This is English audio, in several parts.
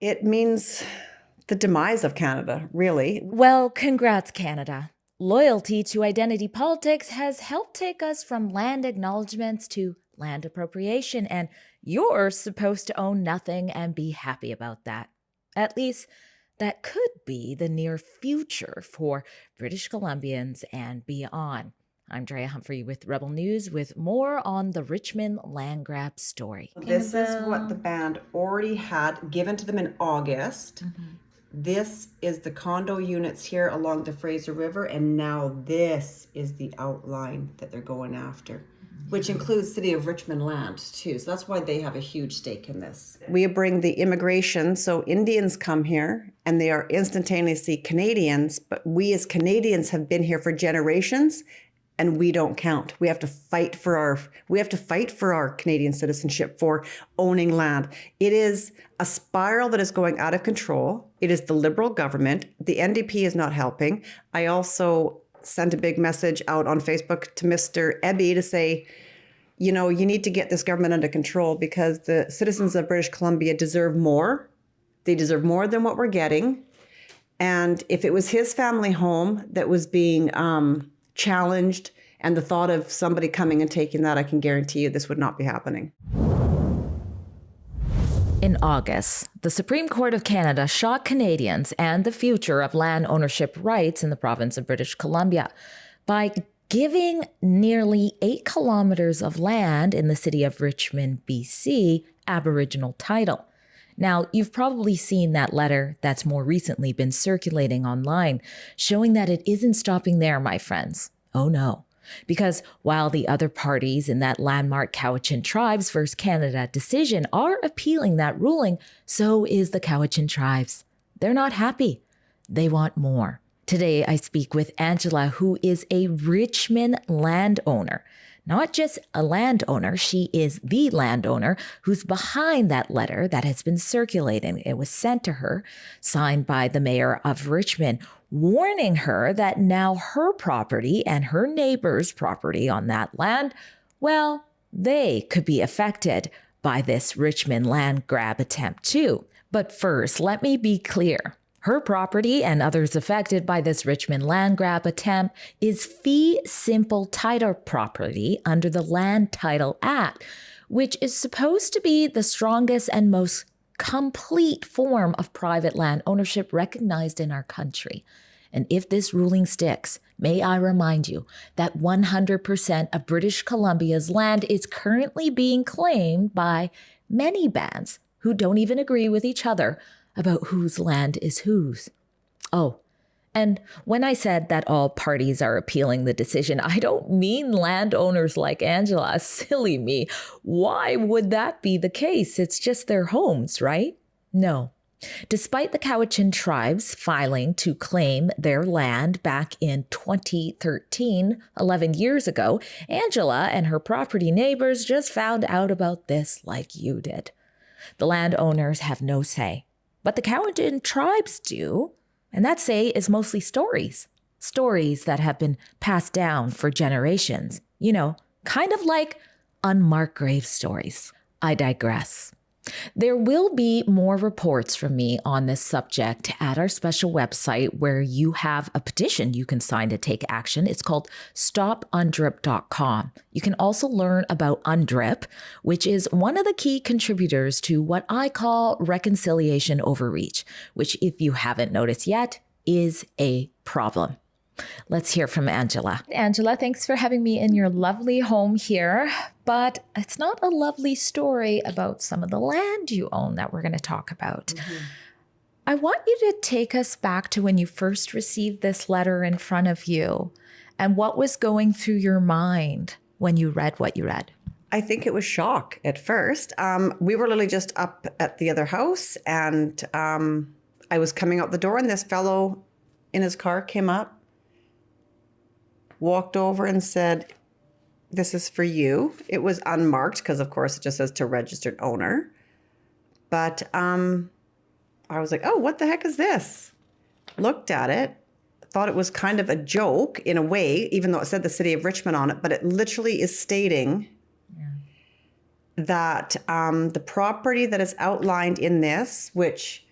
It means the demise of Canada, really. Well, congrats, Canada. Loyalty to identity politics has helped take us from land acknowledgements to land appropriation, and you're supposed to own nothing and be happy about that. At least, that could be the near future for British Columbians and beyond. I'm Drea Humphrey with Rebel News with more on the Richmond land grab story. This is what the band already had given to them in August. This is the condo units here along the Fraser River, and now this is the outline that they're going after, which includes City of Richmond land too. So that's why they have a huge stake in this. We bring the immigration, so Indians come here and they are instantaneously Canadians, but we as Canadians have been here for generations and we don't count. We have to fight for our Canadian citizenship, for owning land. It is a spiral that is going out of control. It is the Liberal government. The NDP is not helping. I also sent a big message out on Facebook to Mr. Eby to say, you know, you need to get this government under control because the citizens of British Columbia deserve more. They deserve more than what we're getting. And if it was his family home that was being challenged and the thought of somebody coming and taking that, I can guarantee you this would not be happening. In August, the Supreme Court of Canada shocked Canadians and the future of land ownership rights in the province of British Columbia by giving nearly 8 kilometers of land in the city of Richmond, BC, Aboriginal title. Now, you've probably seen that letter that's more recently been circulating online, showing that it isn't stopping there, my friends. Oh no. Because while the other parties in that landmark Cowichan Tribes versus Canada decision are appealing that ruling, so is the Cowichan Tribes. They're not happy. They want more. Today, I speak with Angela, who is a Richmond landowner. Not just a landowner, she is the landowner who's behind that letter that has been circulating. It was sent to her, signed by the mayor of Richmond, warning her that now her property and her neighbor's property on that land, well, they could be affected by this Richmond land grab attempt too. But first, let me be clear. Her property and others affected by this Richmond land grab attempt is fee simple title property under the Land Title Act, which is supposed to be the strongest and most complete form of private land ownership recognized in our country. And if this ruling sticks, may I remind you that 100% of British Columbia's land is currently being claimed by many bands who don't even agree with each other about whose land is whose. Oh, and when I said that all parties are appealing the decision, I don't mean landowners like Angela. Silly me. Why would that be the case? It's just their homes, right? No. Despite the Cowichan Tribes filing to claim their land back in 2013, 11 years ago, Angela and her property neighbors just found out about this like you did. The landowners have no say. But the Cowichan Tribes do, and that say is mostly stories that have been passed down for generations. You know, kind of like unmarked grave stories. I digress. There will be more reports from me on this subject at our special website where you have a petition you can sign to take action. It's called stopundrip.com. You can also learn about UNDRIP, which is one of the key contributors to what I call reconciliation overreach, which, if you haven't noticed yet, is a problem. Let's hear from Angela. Angela, thanks for having me in your lovely home here. But it's not a lovely story about some of the land you own that we're going to talk about. I want you to take us back to when you first received this letter in front of you and what was going through your mind when you read what you read. I think it was shock at first. We were literally just up at the other house and I was coming out the door and this fellow in his car came up, walked over and said, "This is for you." It was unmarked because, of course, it just says to registered owner. But I was like, oh, what the heck is this? Looked at it, thought it was kind of a joke in a way, even though it said the City of Richmond on it, but it literally is stating that the property that is outlined in this, which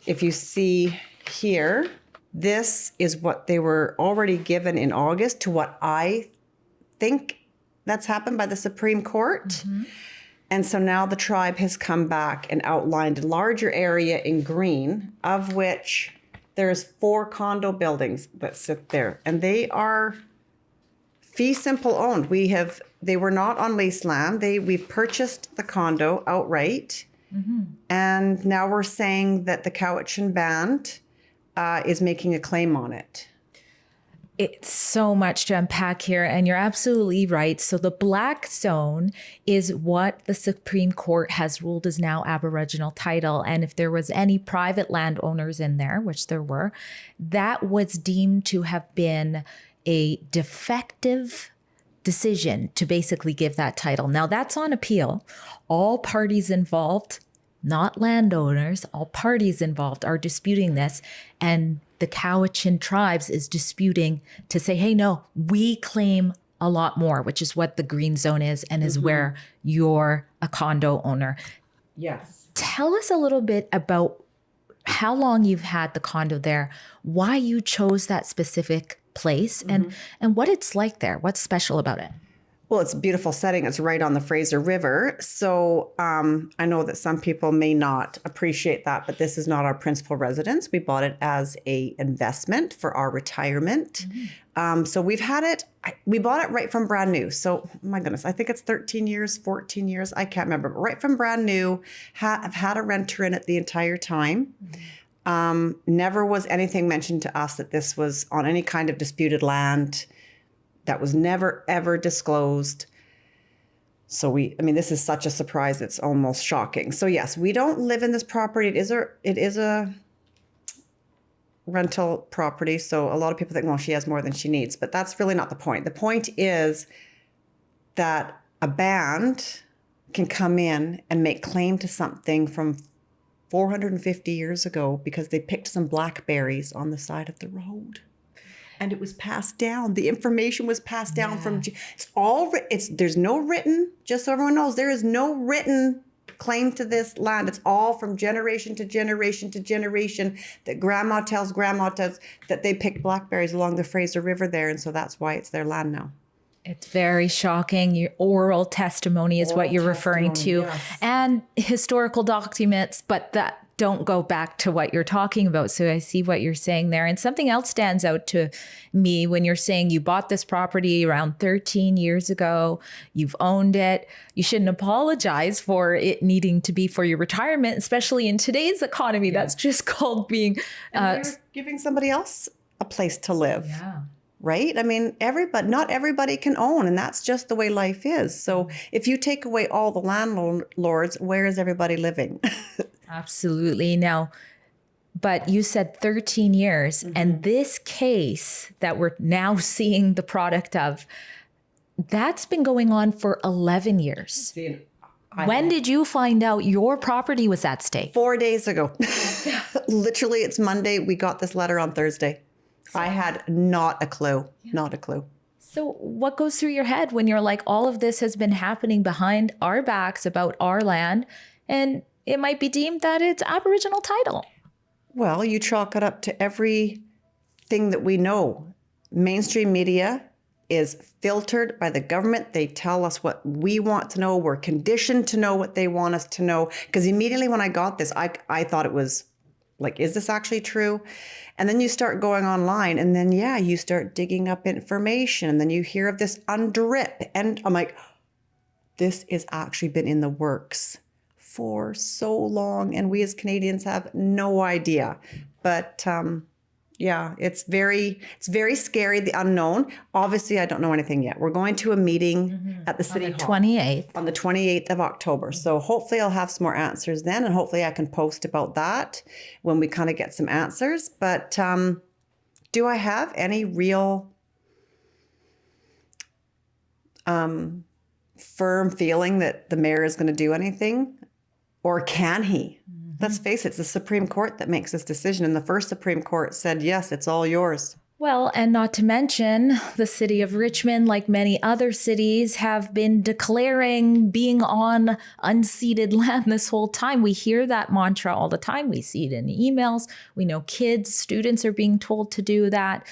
if you see here, this is what they were already given in August to what I think that's happened by the Supreme Court. Mm-hmm. And so now the tribe has come back and outlined a larger area in green, of which there's 4 condo buildings that sit there. And they are fee simple owned. They were not on leased land. We've purchased the condo outright. Mm-hmm. And now we're saying that the Cowichan band is making a claim on it. It's so much to unpack here, and you're absolutely right. So the black zone is what the Supreme Court has ruled is now Aboriginal title. And if there was any private landowners in there, which there were, that was deemed to have been a defective decision to basically give that title. Now that's on appeal. All parties involved, not landowners, all parties involved are disputing this. And the Cowichan Tribes is disputing to say, hey, no, we claim a lot more, which is what the green zone is and is where you're a condo owner. Yes. Tell us a little bit about how long you've had the condo there, why you chose that specific place, and what it's like there. What's special about it? Well, it's a beautiful setting. It's right on the Fraser River. So I know that some people may not appreciate that, but this is not our principal residence. We bought it as a investment for our retirement. So we bought it right from brand new. So my goodness, I think it's 13 years, 14 years. I can't remember, but right from brand new, I've had a renter in it the entire time. Never was anything mentioned to us that this was on any kind of disputed land. That was never, ever disclosed. So this is such a surprise. It's almost shocking. So yes, we don't live in this property. It is a rental property. So a lot of people think, well, she has more than she needs, but that's really not the point. The point is that a band can come in and make claim to something from 450 years ago because they picked some blackberries on the side of the road. And it was passed down. The information was passed down from, there's no written, just so everyone knows, there is no written claim to this land. It's all from generation to generation to generation that grandma tells that they picked blackberries along the Fraser River there. And so that's why it's their land now. It's very shocking. Your oral testimony is what you're referring to, yes. And historical documents, but that don't go back to what you're talking about. So I see what you're saying there. And something else stands out to me when you're saying you bought this property around 13 years ago, you've owned it. You shouldn't apologize for it needing to be for your retirement, especially in today's economy. Yeah. That's just called being... you're giving somebody else a place to live. Yeah. Right? Not everybody can own, and that's just the way life is. So if you take away all the landlords, where is everybody living? Absolutely. Now, but you said 13 years, and this case that we're now seeing the product of, that's been going on for 11 years. When did you find out your property was at stake? 4 days ago. Literally, it's Monday. We got this letter on Thursday. I had not a clue. So what goes through your head when you're like, all of this has been happening behind our backs about our land, and it might be deemed that it's Aboriginal title? Well, you chalk it up to everything that we know. Mainstream media is filtered by the government. They tell us what we want to know. We're conditioned to know what they want us to know. Because immediately when I got this, I thought it was like, is this actually true? And then you start going online, and then, you start digging up information, and then you hear of this UNDRIP. And I'm like, this has actually been in the works for so long, and we as Canadians have no idea. But it's very scary, the unknown. Obviously, I don't know anything yet. We're going to a meeting at the City Hall 28th. On the 28th of October. So hopefully I'll have some more answers then, and hopefully I can post about that when we kind of get some answers. But do I have any real firm feeling that the mayor is going to do anything? Or can he? Let's face it, it's the Supreme Court that makes this decision. And the first Supreme Court said, yes, it's all yours. Well, and not to mention the city of Richmond, like many other cities, have been declaring being on unceded land this whole time. We hear that mantra all the time. We see it in emails. We know kids, students are being told to do that,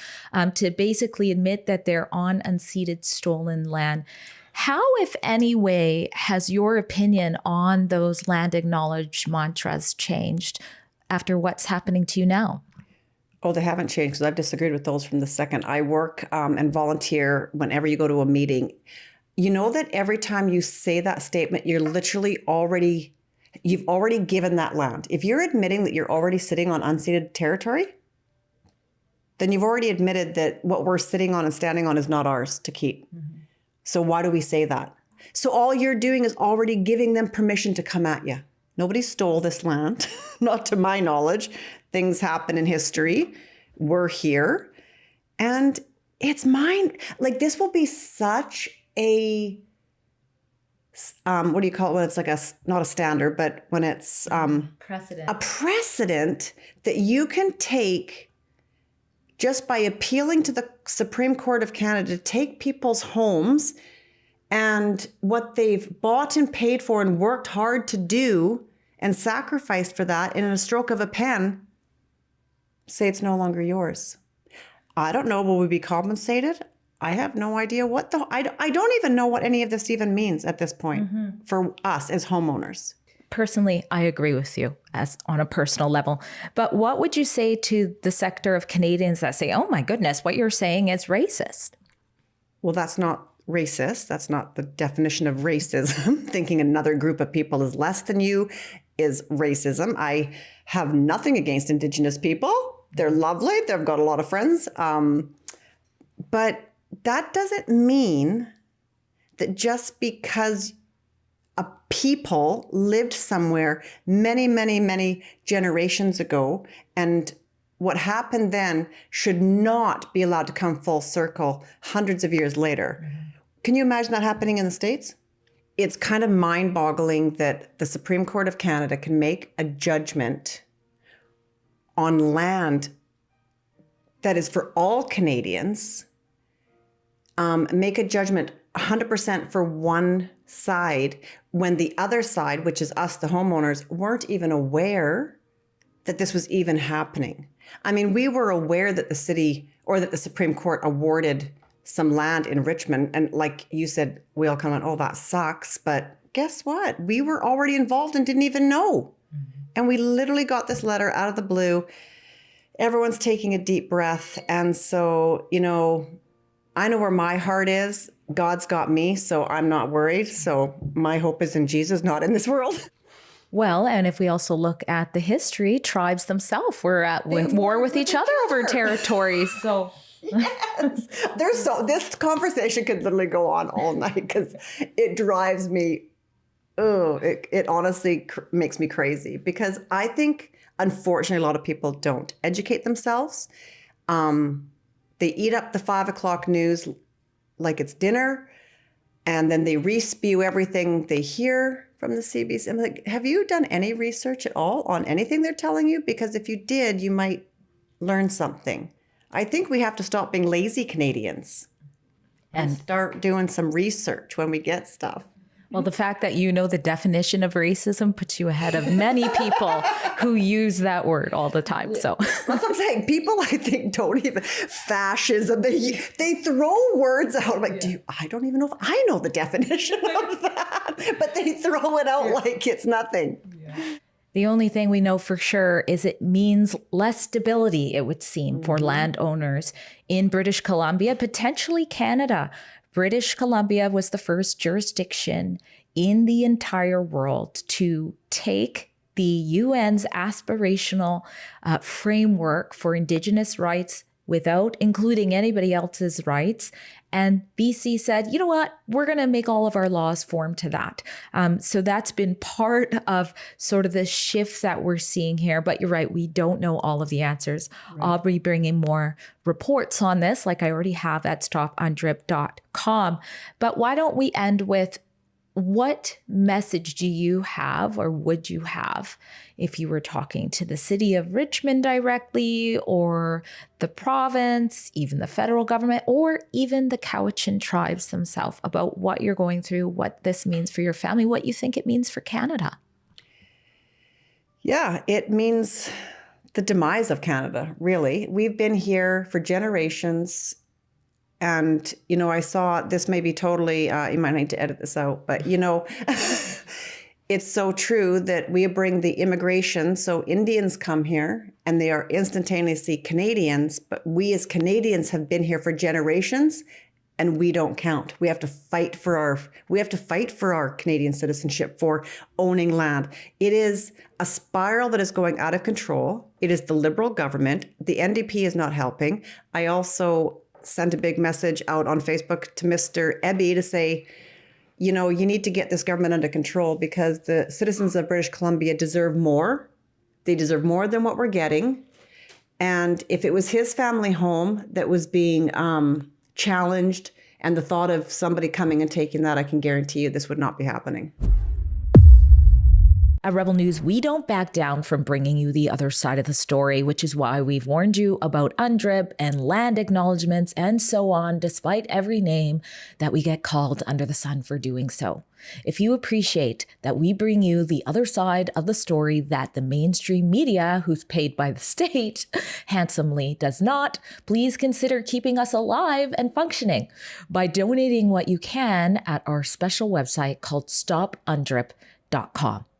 to basically admit that they're on unceded, stolen land. How, if any way, has your opinion on those land acknowledged mantras changed after what's happening to you now? Oh, they haven't changed because I've disagreed with those from the second. I work and volunteer whenever you go to a meeting. You know that every time you say that statement, you've already given that land. If you're admitting that you're already sitting on unceded territory, then you've already admitted that what we're sitting on and standing on is not ours to keep. Mm-hmm. So why do we say that? So all you're doing is already giving them permission to come at you. Nobody stole this land, not to my knowledge. Things happen in history. We're here. And it's mine. Like, this will be such a, what do you call it when it's like not a standard, but when it's Precedent. A precedent that you can take just by appealing to the Supreme Court of Canada to take people's homes and what they've bought and paid for and worked hard to do and sacrificed for that, and in a stroke of a pen, say it's no longer yours. I don't know. Will we be compensated? I have no idea what I don't even know what any of this even means at this point for us as homeowners. Personally, I agree with you as on a personal level. But what would you say to the sector of Canadians that say, oh my goodness, what you're saying is racist? Well, that's not racist. That's not the definition of racism. Thinking another group of people is less than you is racism. I have nothing against Indigenous people. They're lovely. They've got a lot of friends. But that doesn't mean that just because a people lived somewhere many, many, many generations ago, and what happened then should not be allowed to come full circle hundreds of years later. Mm-hmm. Can you imagine that happening in the States? It's kind of mind-boggling that the Supreme Court of Canada can make a judgment on land that is for all Canadians, make a judgment 100% for one side when the other side, which is us, the homeowners, weren't even aware that this was even happening. I mean, we were aware that the city or that the Supreme Court awarded some land in Richmond. And like you said, we all kind of went, oh, that sucks. But guess what? We were already involved and didn't even know. Mm-hmm. And we literally got this letter out of the blue. Everyone's taking a deep breath. And so, you know, I know where my heart is. God's got me, so I'm not worried. So my hope is in Jesus, not in this world. Well, and if we also look at the history, tribes themselves were at war with each other over territories. So yes, this conversation could literally go on all night because it drives me. It honestly makes me crazy because I think, unfortunately, a lot of people don't educate themselves. They eat up the 5 o'clock news like it's dinner, and then they re-spew everything they hear from the CBC. I'm like, have you done any research at all on anything they're telling you? Because if you did, you might learn something. I think we have to stop being lazy Canadians and start doing some research when we get stuff. Well, the fact that you know the definition of racism puts you ahead of many people who use that word all the time. So that's what I'm saying. People, I think, don't even fascism. They throw words out like, I don't even know if I know the definition of that, but they throw it out like it's nothing. Yeah. The only thing we know for sure is it means less stability, it would seem, for landowners in British Columbia, potentially Canada. British Columbia was the first jurisdiction in the entire world to take the UN's aspirational framework for Indigenous rights without including anybody else's rights. And BC said, you know what, we're going to make all of our laws form to that. So that's been part of sort of the shift that we're seeing here. But you're right, we don't know all of the answers. Right. I'll be bringing more reports on this, like I already have at stopundrip.com. But why don't we end with what message do you have, or would you have, if you were talking to the city of Richmond directly, or the province, even the federal government, or even the Cowichan Tribes themselves, about what you're going through, what this means for your family, what you think it means for Canada? Yeah, it means the demise of Canada, really. We've been here for generations. And, I saw this may be totally, you might need to edit this out, but, it's so true that we bring the immigration. So Indians come here and they are instantaneously Canadians, but we as Canadians have been here for generations and we don't count. We have to fight for our Canadian citizenship, for owning land. It is a spiral that is going out of control. It is the Liberal government. The NDP is not helping. I also sent a big message out on Facebook to Mr. Ebby to say, you need to get this government under control, because the citizens of British Columbia deserve more. They deserve more than what we're getting. And if it was his family home that was being challenged, and the thought of somebody coming and taking that, I can guarantee you this would not be happening. At Rebel News, we don't back down from bringing you the other side of the story, which is why we've warned you about UNDRIP and land acknowledgements and so on, despite every name that we get called under the sun for doing so. If you appreciate that we bring you the other side of the story that the mainstream media, who's paid by the state, handsomely does not, please consider keeping us alive and functioning by donating what you can at our special website called stopundrip.com.